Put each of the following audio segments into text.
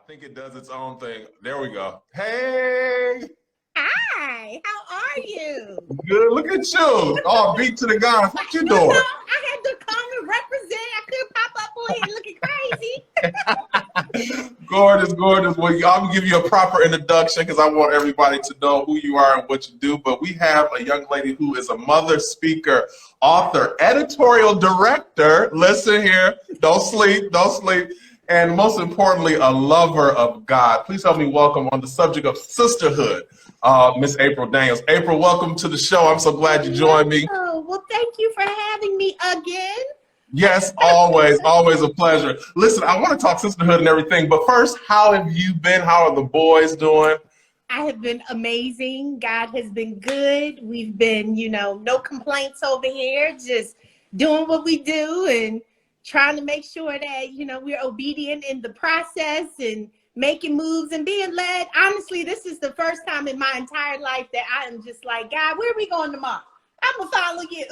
think it does its own thing. There we go. Hey, Hi, how are you? good. Look at you. Oh, beat to the guns. What you doing? I had to come and represent. I couldn't pop up on here looking crazy. Gorgeous, gorgeous. Well, I'm gonna give you a proper introduction because I want everybody to know who you are and what you do. But we have a young lady who is a mother, speaker, author, editorial director. Listen here. Don't sleep. Don't sleep. And most importantly, a lover of God. Please help me welcome on the subject of sisterhood, Miss April Daniels. April, welcome to the show. I'm so glad you joined me. Oh, well, thank you for having me again. Yes, always, always a pleasure. Listen, I want to talk sisterhood and everything, but first, how have you been? How are the boys doing? I have been amazing. God has been good. We've been, no complaints over here, just doing what we do and trying to make sure that, we're obedient in the process and making moves and being led. Honestly, this is the first time in my entire life that I am just like, God, where are we going tomorrow? I'm gonna follow you,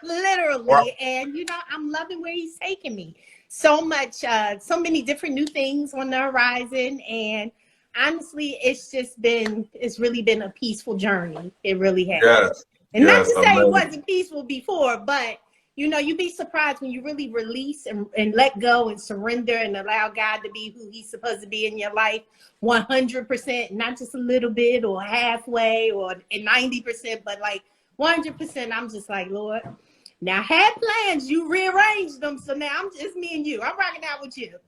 literally. Wow. And I'm loving where he's taking me. So much, so many different new things on the horizon. And honestly, it's really been a peaceful journey. It really has. Yes. And not Yes, to say amazing. it wasn't peaceful before, but you'd be surprised when you really release and let go and surrender and allow God to be who he's supposed to be in your life 100%, not just a little bit or halfway or 90%, but like 100%. I'm just like, Lord, now I had plans, you rearranged them, so now it's me and you. I'm rocking out with you.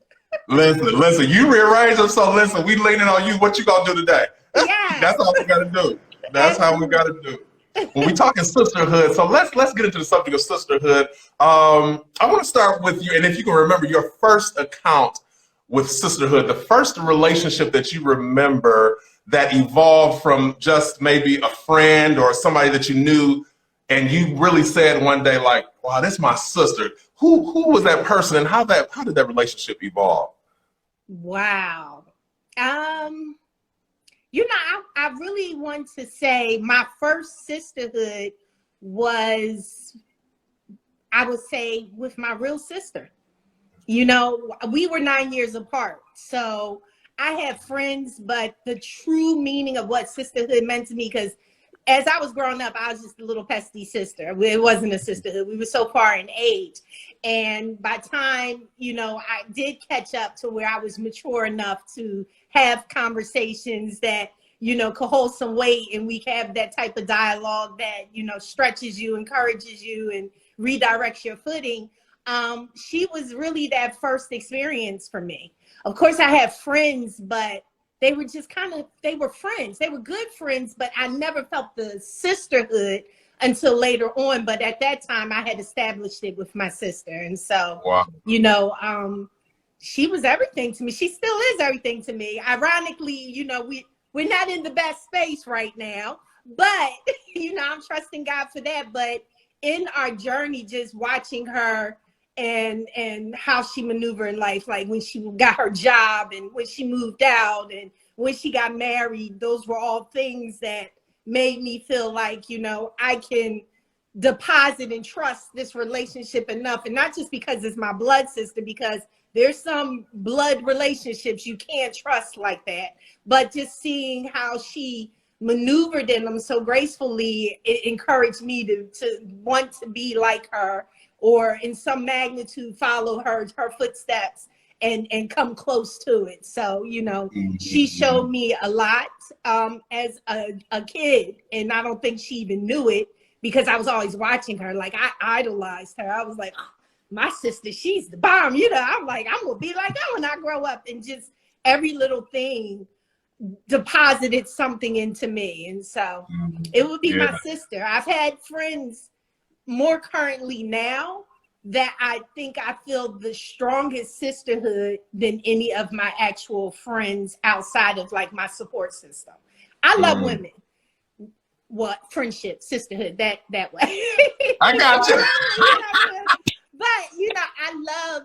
Listen, you rearrange them, so listen, we leaning on you. What you gonna do today? Yeah. That's all we gotta do. That's how we gotta do. When we talking sisterhood, so let's get into the subject of sisterhood. I want to start with you, and if you can remember your first account with sisterhood, the first relationship that you remember that evolved from just maybe a friend or somebody that you knew, and you really said one day, like, "Wow, that's my sister." Who was that person, and how did that relationship evolve? Wow. I really want to say my first sisterhood was, I would say, with my real sister. We were 9 years apart. So I had friends, but the true meaning of what sisterhood meant to me, because as I was growing up, I was just a little pesky sister. It wasn't a sisterhood. We were so far in age. And by time, I did catch up to where I was mature enough to have conversations that, could hold some weight, and we have that type of dialogue that, stretches you, encourages you, and redirects your footing. She was really that first experience for me. Of course, I had friends, but they were just they were friends. They were good friends, but I never felt the sisterhood until later on. But at that time, I had established it with my sister. And so, Wow. She was everything to me. She still is everything to me. Ironically, we're not in the best space right now, but, I'm trusting God for that. But in our journey, just watching her and how she maneuvered in life, like when she got her job and when she moved out and when she got married, those were all things that made me feel like, I can deposit and trust this relationship enough. And not just because it's my blood sister, because there's some blood relationships you can't trust like that, but just seeing how she maneuvered in them so gracefully, it encouraged me to want to be like her, or in some magnitude follow her footsteps and come close to it. So, she showed me a lot as a kid, and I don't think she even knew it because I was always watching her. Like, I idolized her. I was like, oh, my sister, she's the bomb. I'm like, I'm gonna be like her when I grow up. And just every little thing deposited something into me. And so it would be my sister. I've had friends more currently now that I think I feel the strongest sisterhood than any of my actual friends outside of like my support system. I love women. What friendship, sisterhood, that way. I got you. But I love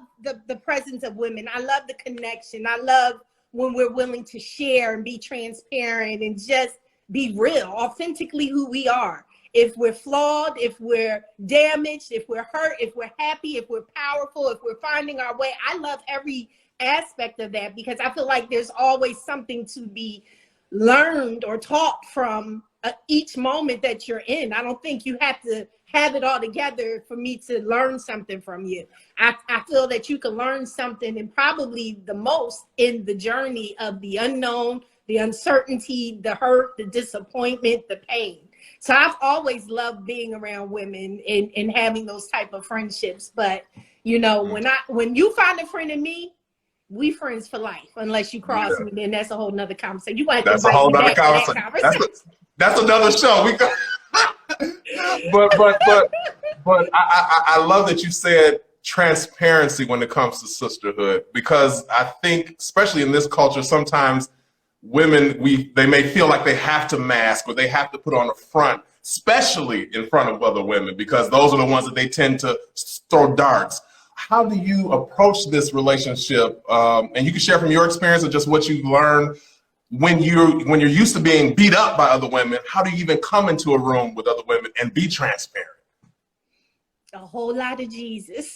the presence of women. I love the connection. I love when we're willing to share and be transparent and just be real, authentically who we are. If we're flawed, if we're damaged, if we're hurt, if we're happy, if we're powerful, if we're finding our way. I love every aspect of that, because I feel like there's always something to be learned or taught from each moment that you're in. I don't think you have to have it all together for me to learn something from you. I feel that you can learn something, and probably the most, in the journey of the unknown, the uncertainty, the hurt, the disappointment, the pain. So I've always loved being around women and having those type of friendships. But you know, when you find a friend in me, we friends for life. Unless you cross me, then that's a whole nother conversation. You want to That's a invite whole me nother back for that conversation. conversation. That's another show. We go. but I love that you said transparency when it comes to sisterhood, because I think, especially in this culture, sometimes women, they may feel like they have to mask, or they have to put on a front, especially in front of other women, because those are the ones that they tend to throw darts. How do you approach this relationship? And you can share from your experience of just what you've learned when you're used to being beat up by other women. How do you even come into a room with other women and be transparent? A whole lot of Jesus.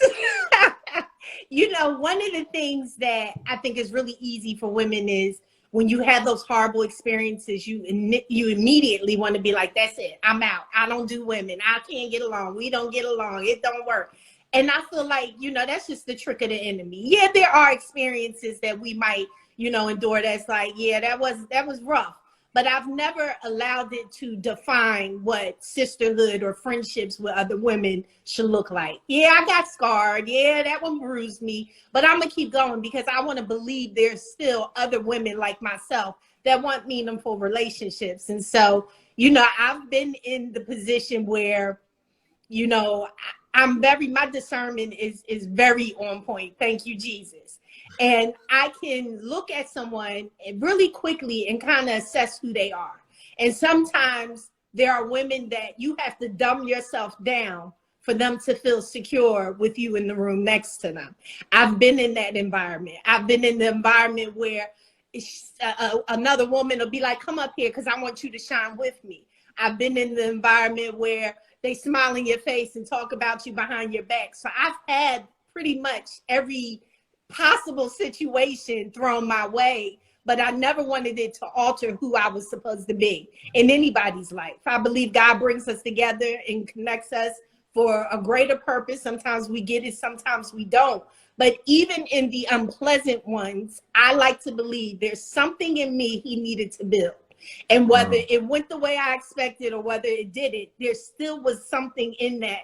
You know, one of the things that I think is really easy for women is when you have those horrible experiences, you immediately want to be like, that's it, I'm out. I don't do women. I can't get along. We don't get along. It don't work. And I feel like, you know, that's just the trick of the enemy. Yeah, there are experiences that we might, you know, endure that's like, yeah, that was rough. But I've never allowed it to define what sisterhood or friendships with other women should look like. Yeah, I got scarred. Yeah, that one bruised me. But I'm going to keep going, because I want to believe there's still other women like myself that want meaningful relationships. And so, you know, I've been in the position where, you know, my discernment is very on point. Thank you, Jesus. And I can look at someone really quickly and kind of assess who they are. And sometimes there are women that you have to dumb yourself down for them to feel secure with you in the room next to them. I've been in that environment. I've been in the environment where another woman will be like, come up here because I want you to shine with me. I've been in the environment where they smile in your face and talk about you behind your back. So I've had pretty much every possible situation thrown my way, but I never wanted it to alter who I was supposed to be in anybody's life. I believe God brings us together and connects us for a greater purpose. Sometimes we get it, sometimes we don't. But even in the unpleasant ones, I like to believe there's something in me he needed to build. And whether it went the way I expected or whether it didn't, there still was something in that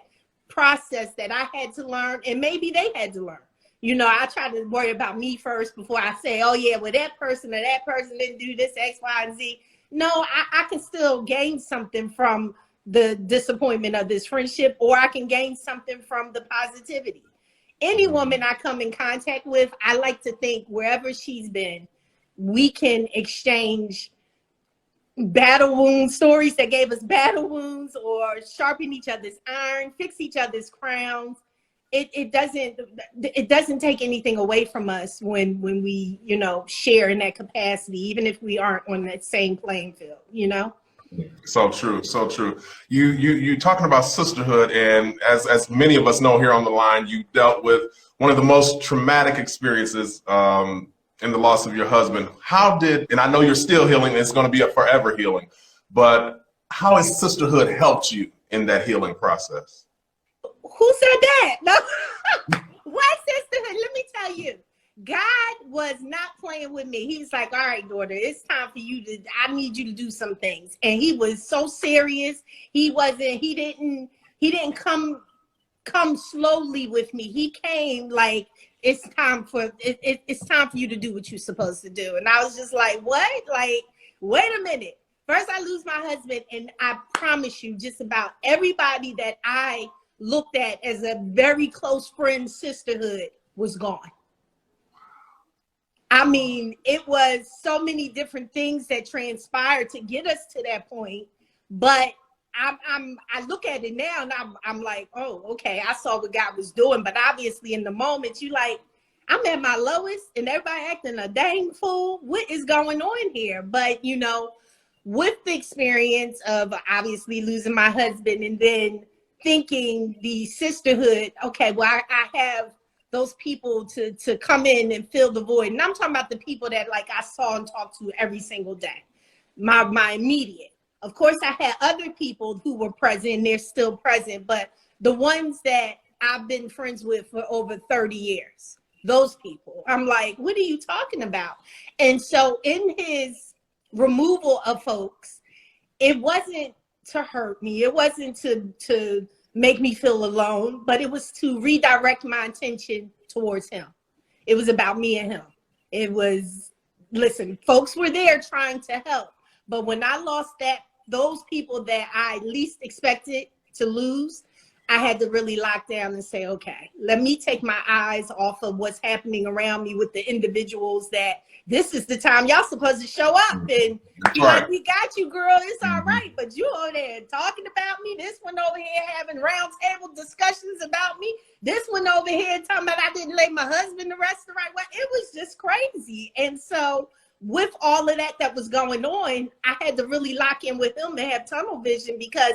process that I had to learn, and maybe they had to learn. You know, I try to worry about me first before I say, oh yeah, well that person or that person didn't do this, X, Y, and Z. No, I can still gain something from the disappointment of this friendship, or I can gain something from the positivity. Any woman I come in contact with, I like to think wherever she's been, we can exchange battle wound stories that gave us battle wounds, or sharpen each other's iron, fix each other's crowns. It doesn't take anything away from us when we, you know, share in that capacity, even if we aren't on that same playing field, you know. So true, so true. You talking about sisterhood, and as many of us know here on the line, you dealt with one of the most traumatic experiences in the loss of your husband. And I know you're still healing, and it's going to be a forever healing, but how has sisterhood helped you in that healing process? Who said that? No. What sisterhood? Let me tell you, God was not playing with me. He was like, all right, daughter, it's time for you I need you to do some things. And he was so serious. He didn't come slowly with me. He came like, it's time for you to do what you're supposed to do. And I was just like, what? Like, wait a minute. First I lose my husband, and I promise you, just about everybody that I looked at as a very close friend sisterhood was gone. I mean, it was so many different things that transpired to get us to that point. But I look at it now and I'm like, oh, okay, I saw what God was doing. But obviously in the moment, you like, I'm at my lowest and everybody acting a dang fool. What is going on here? But, you know, with the experience of obviously losing my husband and then thinking the sisterhood, okay, well, I have those people to come in and fill the void. And I'm talking about the people that like I saw and talked to every single day. My immediate. Of course, I had other people who were present, they're still present, but the ones that I've been friends with for over 30 years, those people, I'm like, what are you talking about? And so in his removal of folks, it wasn't to hurt me. It wasn't to make me feel alone, but it was to redirect my attention towards him. It was about me and him. It was, listen, folks were there trying to help, but when I lost those people that I least expected to lose, I had to really lock down and say, okay, let me take my eyes off of what's happening around me with the individuals that this is the time y'all supposed to show up and be like, we got you, girl, it's all right. But you over there talking about me, this one over here having round table discussions about me, this one over here talking about I didn't lay my husband to rest the right way. It was just crazy. And so with all of that was going on, I had to really lock in with him and have tunnel vision, because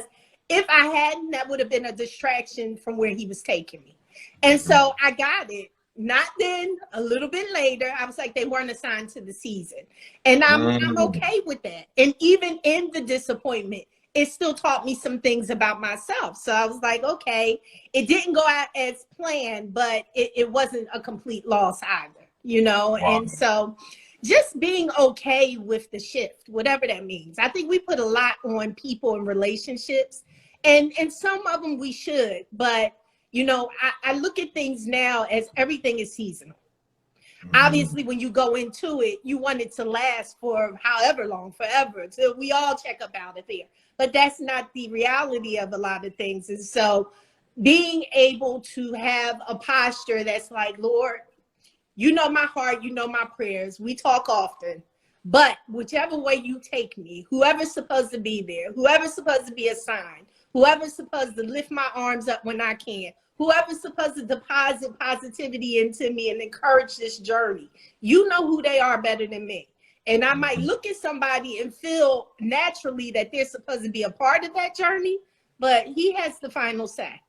if I hadn't, that would have been a distraction from where he was taking me. And so I got it. Not then, a little bit later, I was like, they weren't assigned to the season. And I'm okay with that. And even in the disappointment, it still taught me some things about myself. So I was like, okay, it didn't go out as planned, but it wasn't a complete loss either, you know? Wow. And so just being okay with the shift, whatever that means. I think we put a lot on people and relationships, and some of them we should, but you know, I look at things now as everything is seasonal. Obviously, when you go into it, you want it to last for however long, forever, till we all check up out of there. But that's not the reality of a lot of things. And so being able to have a posture that's like, Lord, you know my heart, you know my prayers. We talk often, but whichever way you take me, whoever's supposed to be there, whoever's supposed to be assigned, whoever's supposed to lift my arms up when I can, whoever's supposed to deposit positivity into me and encourage this journey, you know who they are better than me. And I might look at somebody and feel naturally that they're supposed to be a part of that journey, but he has the final say.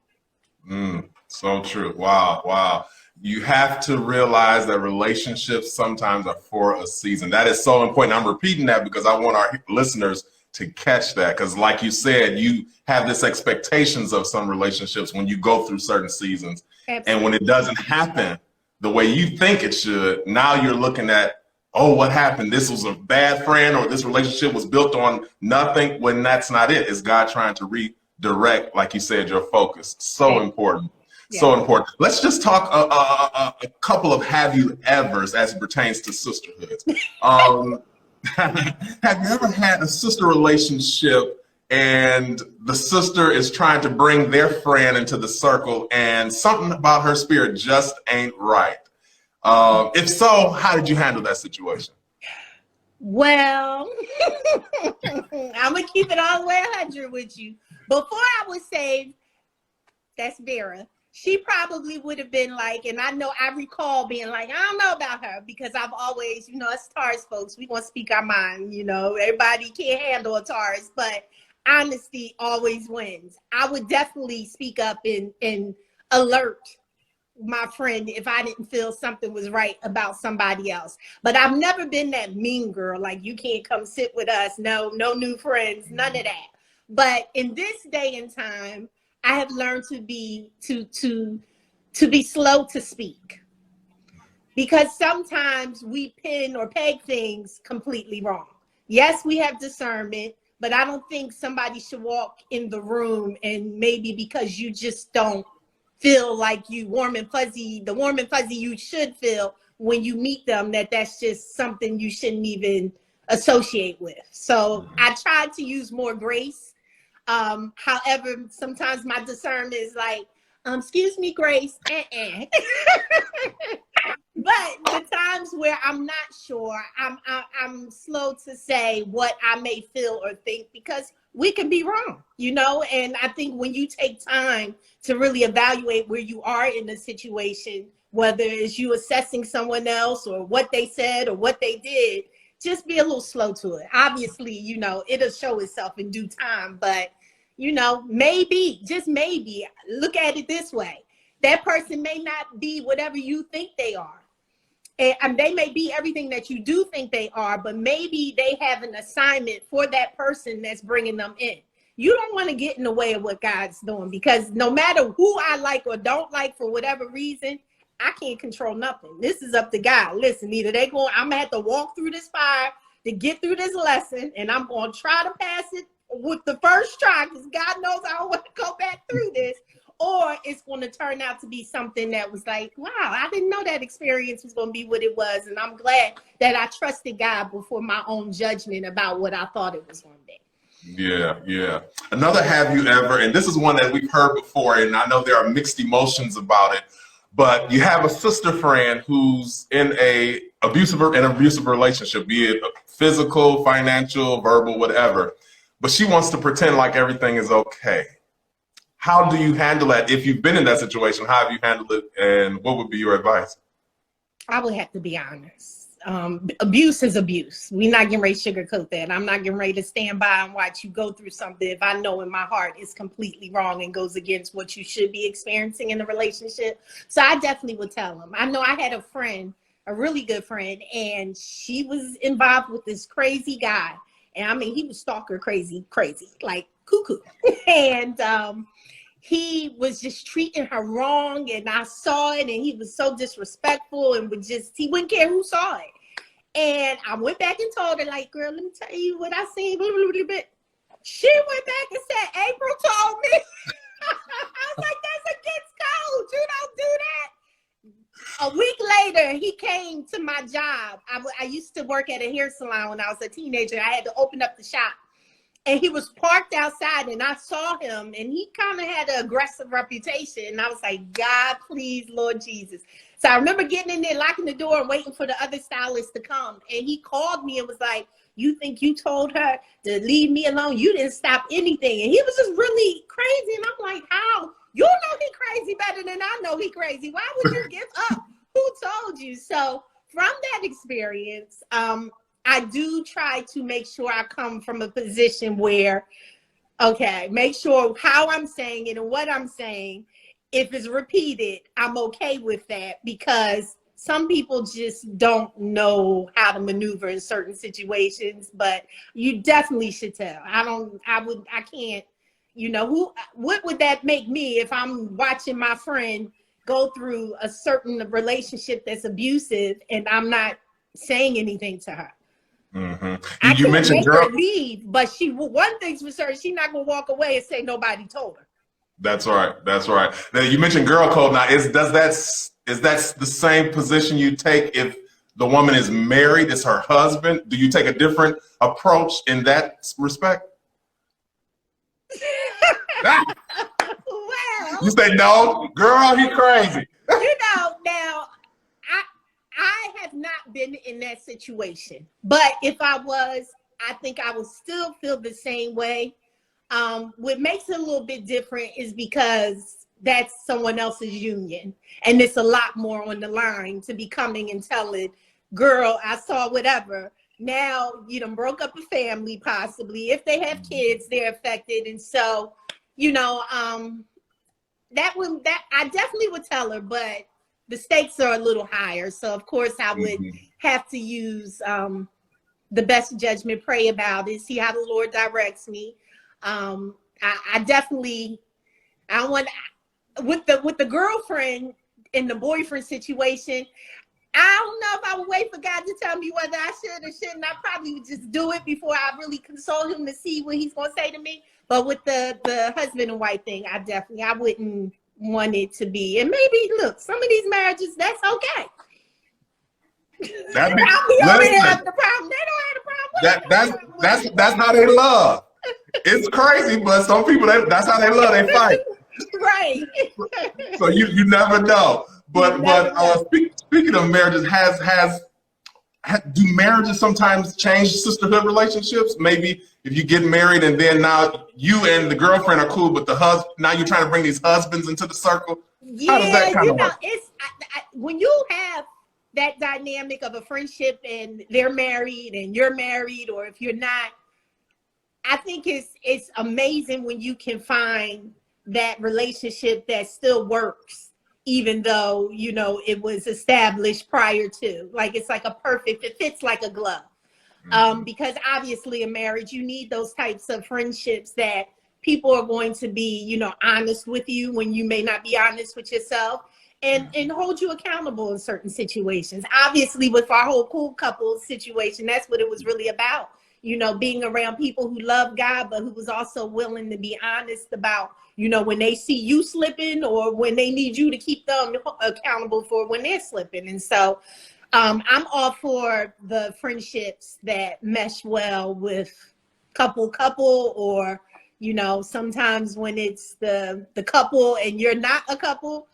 So true. Wow. You have to realize that relationships sometimes are for a season. That is so important. I'm repeating that because I want our listeners to catch that, because like you said, you have this expectations of some relationships when you go through certain seasons. Absolutely. And when it doesn't happen the way you think it should, now you're looking at, oh, what happened? This was a bad friend, or this relationship was built on nothing, when that's not it. It's God trying to redirect, like you said, your focus. So important. Yeah. So important. Let's just talk a couple of have you evers as it pertains to sisterhood. Have you ever had a sister relationship and the sister is trying to bring their friend into the circle and something about her spirit just ain't right? If so, how did you handle that situation? Well, I'm going to keep it all the way 100 with you. Before I was saved, that's Vera. She probably would have been like, and I recall being like, I don't know about her, because I've always, you know, us Taurus folks, we want to speak our mind, you know, everybody can't handle a Taurus, but honesty always wins. I would definitely speak up and alert my friend if I didn't feel something was right about somebody else. But I've never been that mean girl, like you can't come sit with us, no new friends, none of that. But in this day and time, I have learned to be slow to speak, because sometimes we pin or peg things completely wrong. Yes, we have discernment, but I don't think somebody should walk in the room and maybe because you just don't feel like the warm and fuzzy you should feel when you meet them, that's just something you shouldn't even associate with. So I tried to use more grace. However, sometimes my discernment is like, excuse me, Grace. But the times where I'm not sure, I'm slow to say what I may feel or think, because we can be wrong, you know? And I think when you take time to really evaluate where you are in the situation, whether it's you assessing someone else or what they said or what they did, just be a little slow to it. Obviously, you know, it'll show itself in due time, but you know, maybe, just maybe, look at it this way. that person may not be whatever you think they are. And they may be everything that you do think they are, but maybe they have an assignment for that person that's bringing them in. You don't want to get in the way of what God's doing, because no matter who I like or don't like for whatever reason, I can't control nothing. This is up to God. Listen, either I'm going to have to walk through this fire to get through this lesson, and I'm going to try to pass it with the first try, because God knows I don't want to go back through this, or it's going to turn out to be something that was like, wow, I didn't know that experience was going to be what it was, and I'm glad that I trusted God before my own judgment about what I thought it was going to be. Yeah. Another have you ever, and this is one that we've heard before, and I know there are mixed emotions about it, but you have a sister friend who's in an abusive relationship, be it physical, financial, verbal, whatever, but she wants to pretend like everything is okay. How do you handle that? If you've been in that situation, how have you handled it, and what would be your advice? I would have to be honest. Abuse is abuse. We're not getting ready to sugarcoat that. I'm not getting ready to stand by and watch you go through something if I know in my heart it's completely wrong and goes against what you should be experiencing in a relationship. So I definitely would tell him. I know I had a friend, a really good friend, and she was involved with this crazy guy. And I mean, he was stalker crazy, like cuckoo. And he was just treating her wrong, and I saw it, and he was so disrespectful, and he wouldn't care who saw it. And I went back and told her, like, girl, let me tell you what I seen. She went back and said, April told me. I was like, that's against code. You don't do that. A week later, he came to my job. I used to work at a hair salon when I was a teenager. I had to open up the shop. And he was parked outside, and I saw him, and he kind of had an aggressive reputation. And I was like, God, please, Lord Jesus. So I remember getting in there, locking the door, and waiting for the other stylist to come. And he called me and was like, you think you told her to leave me alone? You didn't stop anything. And he was just really crazy. And I'm like, how? You know he crazy better than I know he crazy. Why would you give up? Who told you? So from that experience, I do try to make sure I come from a position where, okay, make sure how I'm saying it and what I'm saying, if it's repeated, I'm okay with that, because some people just don't know how to maneuver in certain situations, but you definitely should tell. I can't, what would that make me if I'm watching my friend go through a certain relationship that's abusive and I'm not saying anything to her? Mm-hmm. You mentioned girl leave, but one thing's for certain, she's not gonna walk away and say nobody told her. That's right. Now, you mentioned girl code. Now, is that the same position you take if the woman is married, it's her husband? Do you take a different approach in that respect? Well, you say no, girl, he crazy. Now I have not been in that situation, but if I was, I think I would still feel the same way. What makes it a little bit different is because that's someone else's union, and it's a lot more on the line to be coming and telling, girl, I saw whatever. Now, broke up a family, possibly. If they have kids, they're affected. And so, I definitely would tell her, but the stakes are a little higher. So, of course, I would have to use the best judgment, pray about it, see how the Lord directs me. I definitely, I don't want, with the girlfriend and the boyfriend situation, I don't know if I would wait for God to tell me whether I should or shouldn't. I probably would just do it before I really consult him to see what he's going to say to me. But with the husband and wife thing, I wouldn't want it to be. And maybe, look, some of these marriages, that's okay. Listen, have the problem. They don't have the problem. That's how they love. It's crazy, but some people, that's how they love. They fight. Right. So you never know. But speaking of marriages, do marriages sometimes change sisterhood relationships? Maybe if you get married and then now you and the girlfriend are cool, but the husband, now you're trying to bring these husbands into the circle. Yeah, how does that kind of work? It's when you have that dynamic of a friendship and they're married and you're married, or if you're not, I think it's amazing when you can find that relationship that still works even though, you know, it was established prior to. Like, it's like a perfect, it fits like a glove. Because obviously in marriage, you need those types of friendships that people are going to be, you know, honest with you when you may not be honest with yourself, and hold you accountable in certain situations. Obviously, with our whole cool couple situation, that's what it was really about. You know, being around people who love God, but who was also willing to be honest about, you know, when they see you slipping or when they need you to keep them accountable for when they're slipping. And so I'm all for the friendships that mesh well with couple, or, you know, sometimes when it's the couple and you're not a couple,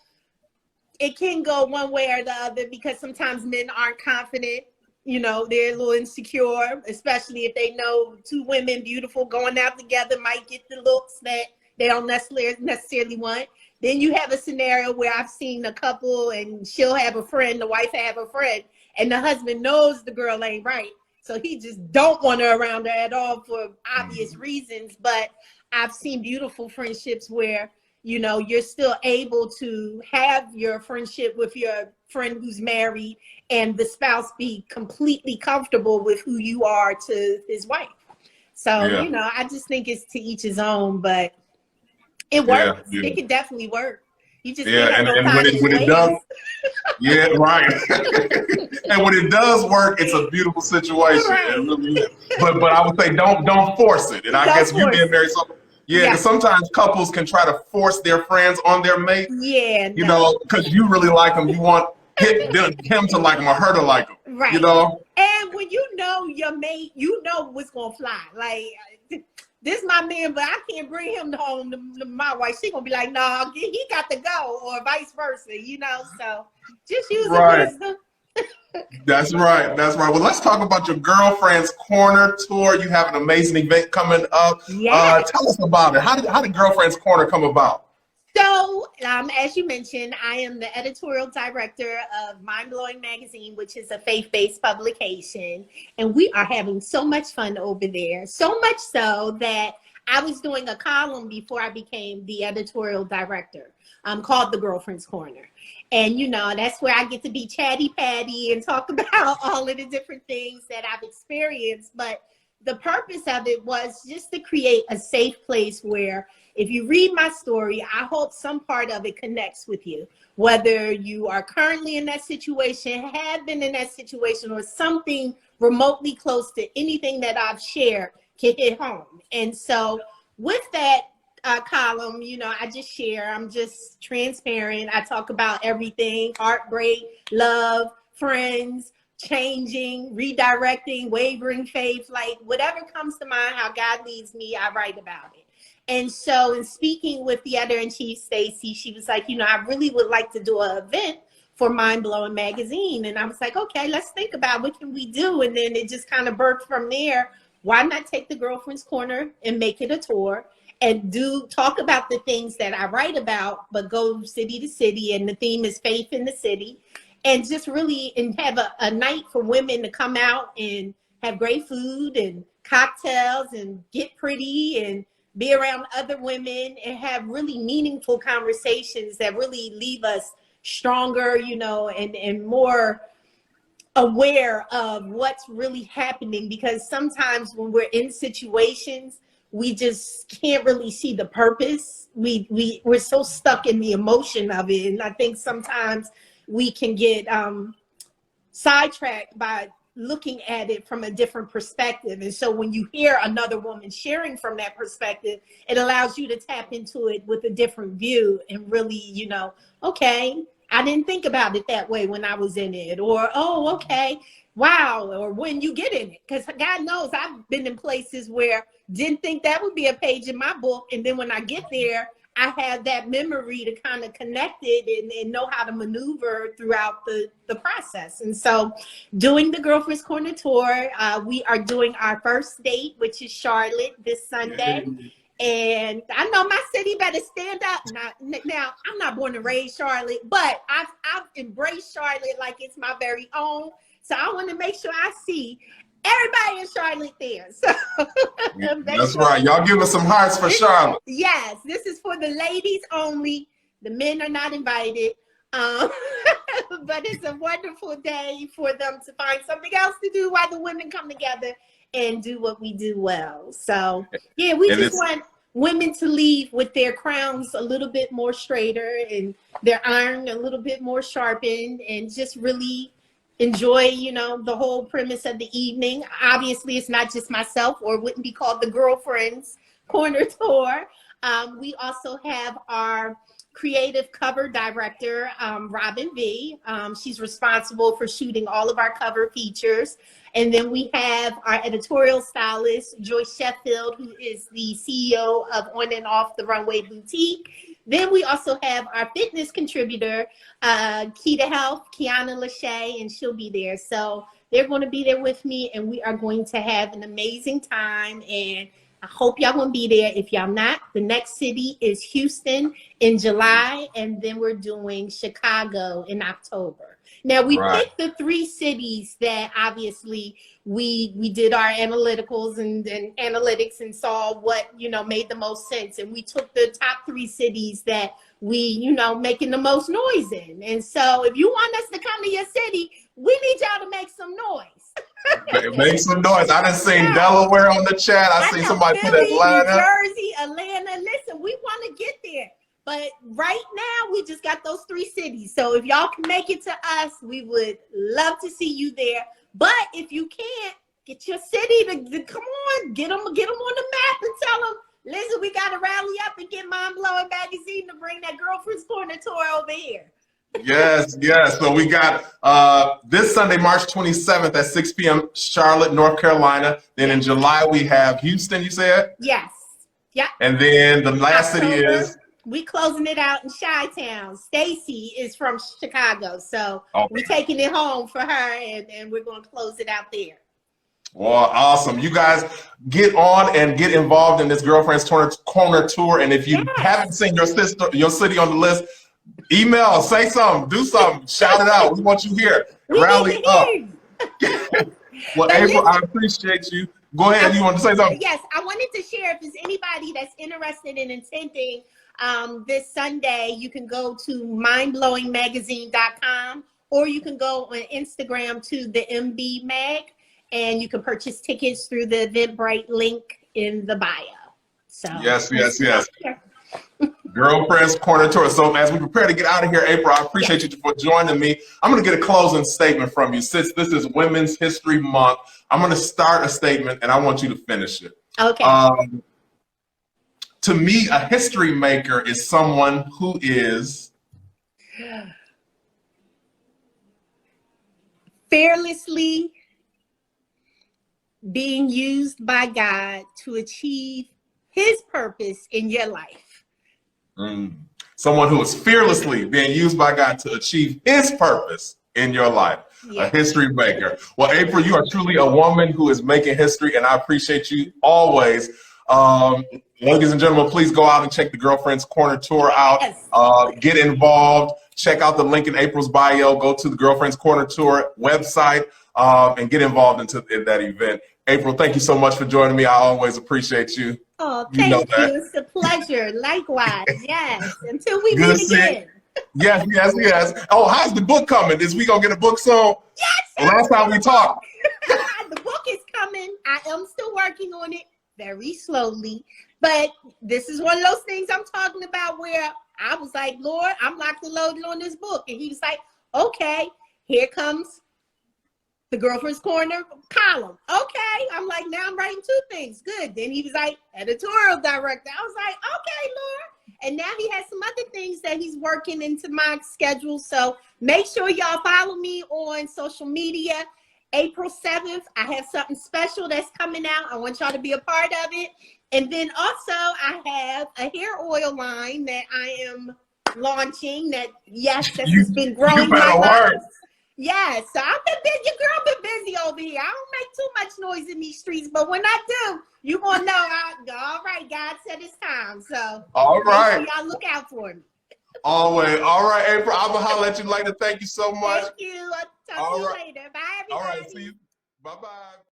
it can go one way or the other, because sometimes men aren't confident. You know, they're a little insecure, especially if they know two women beautiful going out together might get the looks that they don't necessarily want. Then you have a scenario where I've seen a couple and she'll have a friend, the wife have a friend, and the husband knows the girl ain't right. So he just don't want her around her at all for obvious reasons. But I've seen beautiful friendships where, you know, you're still able to have your friendship with your friend who's married and the spouse be completely comfortable with who you are to his wife. So, you know, I just think it's to each his own, but it works. It can definitely work. You just can't have no when it does, right. And when it does work, it's a beautiful situation. Right. It really is. But I would say don't force it. And I guess you being married, so because sometimes couples can try to force their friends on their mate. Yeah. You know, because you really like them, you want him to like them or her to like them. Right. You know. And when you know your mate, you know what's gonna fly. Like, this my man, but I can't bring him home to my wife. She gonna be like, no, he got to go, or vice versa, you know. So just use wisdom. That's right. Well, let's talk about your Girlfriend's Corner tour. You have an amazing event coming up. Tell us about it. How did Girlfriend's Corner come about? So, as you mentioned, I am the editorial director of Mind Blowing Magazine, which is a faith-based publication. And we are having so much fun over there. So much so that I was doing a column before I became the editorial director, called The Girlfriend's Corner. And, you know, that's where I get to be chatty patty and talk about all of the different things that I've experienced. But the purpose of it was just to create a safe place where if you read my story, I hope some part of it connects with you, whether you are currently in that situation, have been in that situation, or something remotely close to anything that I've shared can hit home. And so with that column, you know, I just share, I'm just transparent. I talk about everything: heartbreak, love, friends, changing, redirecting, wavering faith, like whatever comes to mind, how God leads me, I write about it. And so in speaking with the editor-in-chief, Stacy, she was like, you know, I really would like to do an event for Mind Blowing Magazine. And I was like, okay, let's think about what can we do? And then it just kind of birthed from there. Why not take the Girlfriend's Corner and make it a tour and talk about the things that I write about, but go city to city. And the theme is faith in the city. And just really have a night for women to come out and have great food and cocktails and get pretty and be around other women and have really meaningful conversations that really leave us stronger, you know, and more aware of what's really happening. Because sometimes when we're in situations, we just can't really see the purpose. We're so stuck in the emotion of it. And I think sometimes we can get sidetracked by looking at it from a different perspective. And so when you hear another woman sharing from that perspective, it allows you to tap into it with a different view and really, you know, okay, I didn't think about it that way when I was in it, or, oh, okay, wow, or when you get in it. Because God knows I've been in places where didn't think that would be a page in my book. And then when I get there, I have that memory to kind of connect it and know how to maneuver throughout the process. And so doing the Girlfriend's Corner tour, we are doing our first date, which is Charlotte this Sunday. And I know my city better stand up. Now, I'm not born and raised Charlotte, but I've embraced Charlotte like it's my very own. So I want to make sure I see everybody in Charlotte there. So that's right. Y'all give us some hearts for Charlotte. Yes, this is for the ladies only. The men are not invited. Um, but it's a wonderful day for them to find something else to do while the women come together and do what we do well. So yeah, we just want women to leave with their crowns a little bit more straighter and their iron a little bit more sharpened, and just really enjoy, you know, the whole premise of the evening. Obviously, it's not just myself, or it wouldn't be called the Girlfriends Corner Tour. We also have our creative cover director, Robin V. She's responsible for shooting all of our cover features. And then we have our editorial stylist, Joyce Sheffield, who is the CEO of On and Off the Runway Boutique. Then we also have our fitness contributor, Key to Health, Kiana Lachey, and she'll be there. So they're going to be there with me, and we are going to have an amazing time. And I hope y'all gonna be there. If y'all not, the next city is Houston in July, and then we're doing Chicago in October. Now we picked the 3 cities that obviously we did our analyticals and analytics and saw what, you know, made the most sense, and we took the top 3 cities that we, you know, making the most noise in. And so if you want us to come to your city, we need y'all to make some noise. Make some noise. I done seen Delaware on the chat. I seen somebody put Atlanta. New Jersey, Atlanta. Listen, we want to get there. But right now, we just got those 3 cities. So if y'all can make it to us, we would love to see you there. But if you can't, get your city to come on, get them on the map and tell them, listen, we got to rally up and get Mind Blowing Magazine to bring that Girlfriend's Corner Tour over here. Yes. So we got this Sunday, March 27th at 6 p.m. Charlotte, North Carolina. Then in July we have Houston, you said? Yes. Yeah. And then the last city is? We closing it out in Chi-Town. Stacy is from Chicago, so we're taking it home for her, and we're going to close it out there. Well, awesome. You guys get on and get involved in this Girlfriend's Corner Tour. And if you haven't seen your city on the list, email, say something, do something, shout it out. We want you here. Rally up. Well, April, I appreciate you. Go ahead. You want to say something? Yes, I wanted to share, if there's anybody that's interested in attending this Sunday, you can go to mindblowingmagazine.com, or you can go on Instagram to the MB Mag, and you can purchase tickets through the Eventbrite link in the bio. So yes. Girlfriend's Corner Tour. So as we prepare to get out of here, April, I appreciate you for joining me. I'm going to get a closing statement from you. Since this is Women's History Month, I'm going to start a statement, and I want you to finish it. Okay. To me, a history maker is someone who is fearlessly being used by God to achieve His purpose in your life. Someone who is fearlessly being used by God to achieve His purpose in your life. A history maker. Well, April, you are truly a woman who is making history, and I appreciate you always. Ladies and gentlemen, please go out and check the Girlfriend's Corner Tour out. Get involved. Check out the link in April's bio. Go to the Girlfriend's Corner Tour website and get involved in that event. April, thank you so much for joining me. I always appreciate you. Oh, thank you. It's a pleasure. Likewise. Yes. Until we meet again. Yes. Oh, how's the book coming? Is we gonna get a book soon? Yes. Last time we talked. The book is coming. I am still working on it very slowly, but this is one of those things I'm talking about where I was like, Lord, I'm locked and loaded on this book, and He was like, okay, here comes the Girlfriend's Corner column. Okay, I'm like, now I'm writing 2 things. Good. Then He was like, editorial director. I was like, okay, Lord. And now He has some other things that He's working into my schedule. So make sure y'all follow me on social media. April 7th, I have something special that's coming out. I want y'all to be a part of it. And then also I have a hair oil line that I am launching that, yes, has been growing my life. Yes, so I've been busy. Your girl been busy over here. I don't make too much noise in these streets, but when I do, you gonna know. All right, God said it's time. So all right, make sure y'all look out for me. Always. All right, April. I'm gonna holler at you later. Thank you so much. Thank you. I'll talk to you later. Bye, everybody. All right, see you. Bye-bye.